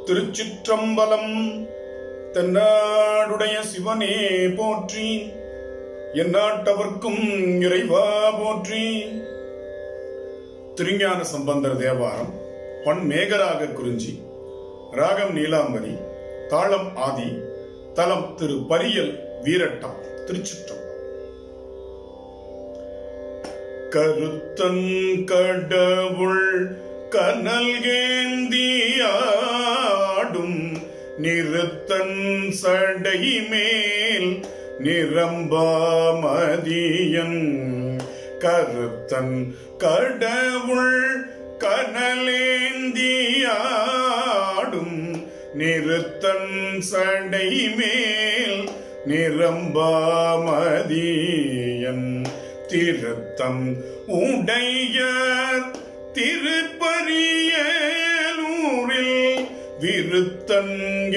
திருச்சிற்றம்பலம். தென்னாடுடைய சிவனே போற்றி, எந்நாட்டவர்க்கும் இறைவா போற்றி. திருஞான சம்பந்தர் தேவாரம். பண் மேகராக குறிஞ்சி, ராகம் நீலாம்பரி, தாளம் ஆதி, தலம் திரு பரியல் வீரட்டம். திருச்சிற்றம். கருத்தன் கடவுள் கனல்கேந்தியாடும் நிறுத்தன் சடை மேல் நிரம்பாமதியன். கருத்தன் கடவுள் கனலேந்தியாடும் நிறுத்தன் சடை மேல் நிரம்பாமதியன். திருத்தம் உடையார் திருப்பரியலூரில் விருத்தன்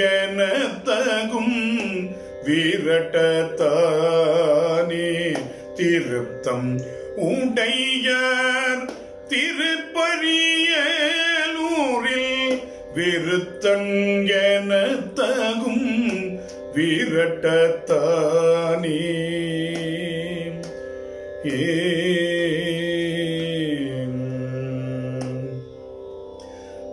எனத்தகும் வீரட்டத்தானே. திருத்தம் உடையார் திருப்பரியலூரில் விருத்தன் எனத்தகும் வீரட்டத்தானே.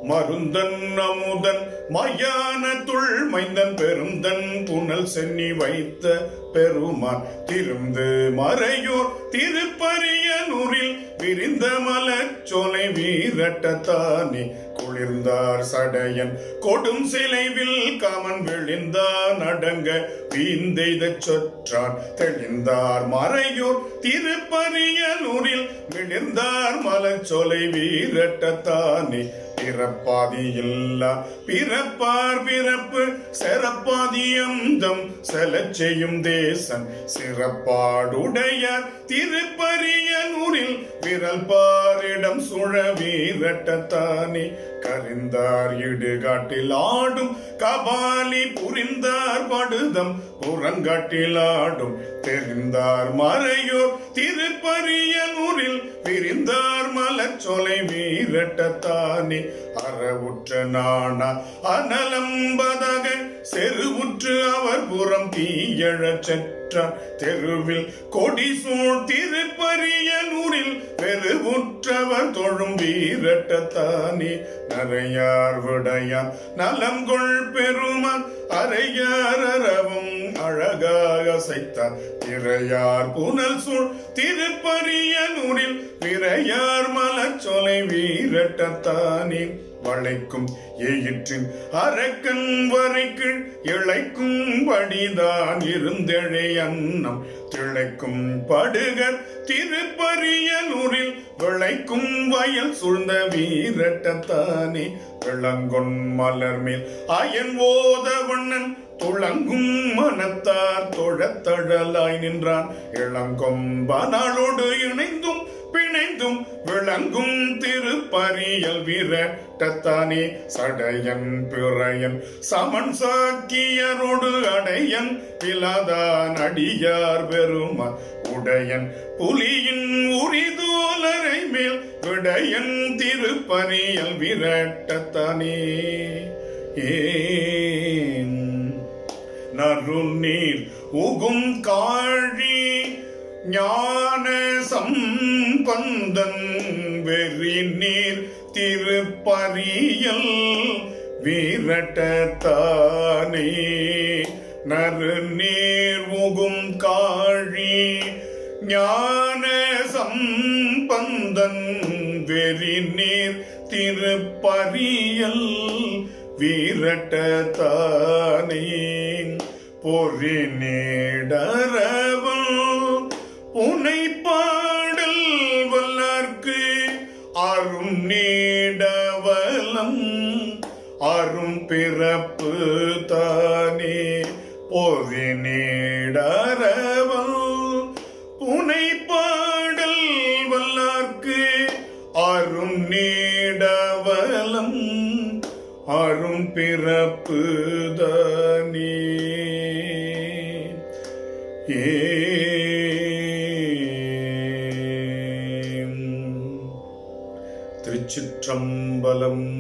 மருந்தன் அமுதன் மயானத்துள் மைந்தன் பெருந்தன் புனல் சென்னி வைத்த பெருமான். திருந்து மறையோர் திருப்பரியலூரில் விரிந்த மலர்ச்சோலை வீரட்டத்தானே. குளிர்ந்தார் சடையன் கொடும் சிலைவில் காமன் விழிந்தான் அடங்க வீந்தெய்த சொற்றான். தெளிந்தார் மறையோர் திருப்பரியலூரில் விழிந்தார் மலர்ச்சோலை வீரட்டத்தானே. பிறப்பாதியில்லா பிறப்பார் பிறப்பு செறப்பாதியந்தம் செலச் செய்யும் தேசன். சிறப்பாடுடையார் திருப்பரியலூரில் விரல் பாரிடம் சுழ வீரட்டத்தானே. கரிந்தார் இடுகாட்டில் ஆடும் கபாலி புரிந்தார் படுதம் புறங்காட்டில் ஆடும். தெரிந்தார் மறையோர் திருப்பரியலூரில் விரிந்தார் மலர்ச்சோலை வீரட்டத்தானே. அறவுற்ற நாணா அனலம்பதாக செருவுற்று அவர் புறம் தீயழச் செற்றார். தெருவில் கொடிசூழ் திருப்பரியலூரில் வெறுவுற்றவர் தொழும் வீரட்டத்தானே. நரையார் விடையான் நலங்கொள் பெருமான் அரையார் அறவும் அழகாக அசைத்தார். திரையார் புனல் சூழ் திருப்பரியலூரில் விரையார் மலர்ச்சோலை வீரட்டத்தானே. வளைக்கும் எயிற்றின் அரக்கன் வரைக்கு இழைக்கும் படிதான் இருந்தெழை அன்னம். திளைக்கும் படுகர் திருப்பரியலூரில் விளைக்கும் வயல் சூழ்ந்த வீரட்டத்தானே. விளங்கொன் மலர் மேல் அயன் ஓத வண்ணன் துளங்கும் மனத்தார் தொழத்தழலாய் நின்றான். இளங்கொம்பனாளோடு இணைந்தும் பிணைந்தும் விளங்கும் திருப்பரியல் வீரட்டத்தானே. சடையன் பிறையன் சமன் சாக்கியரோடு அடையன் இலாதான் அடியார் பெருமான். உடையன் புலியின் உரிதோலரை மேல் விடையன் திருப்பரியல் வீரட்டத்தானே. நறுநீர் உகும் காழி ஞான சம்பந்தன் வெறி நீர் திருப்பரியல் வீரட்டத்தானே. நறுநீர் உகும் காழி ஞான சம்பந்தன் வெறி நீர் திருப்பரியல் வீரட்டத்தானே. பொறி நீடரவன் உனை பாடல் வல்லார்க்கு அரும் நீடவலம் அரும் பிறப்பு தானே. பொறி நீடரவன் உனை பாடல் வல்லார்க்கு அரும் நீடவலம் அரும் பிறப்பு தானே. திருச்சிற்றம்பலம்.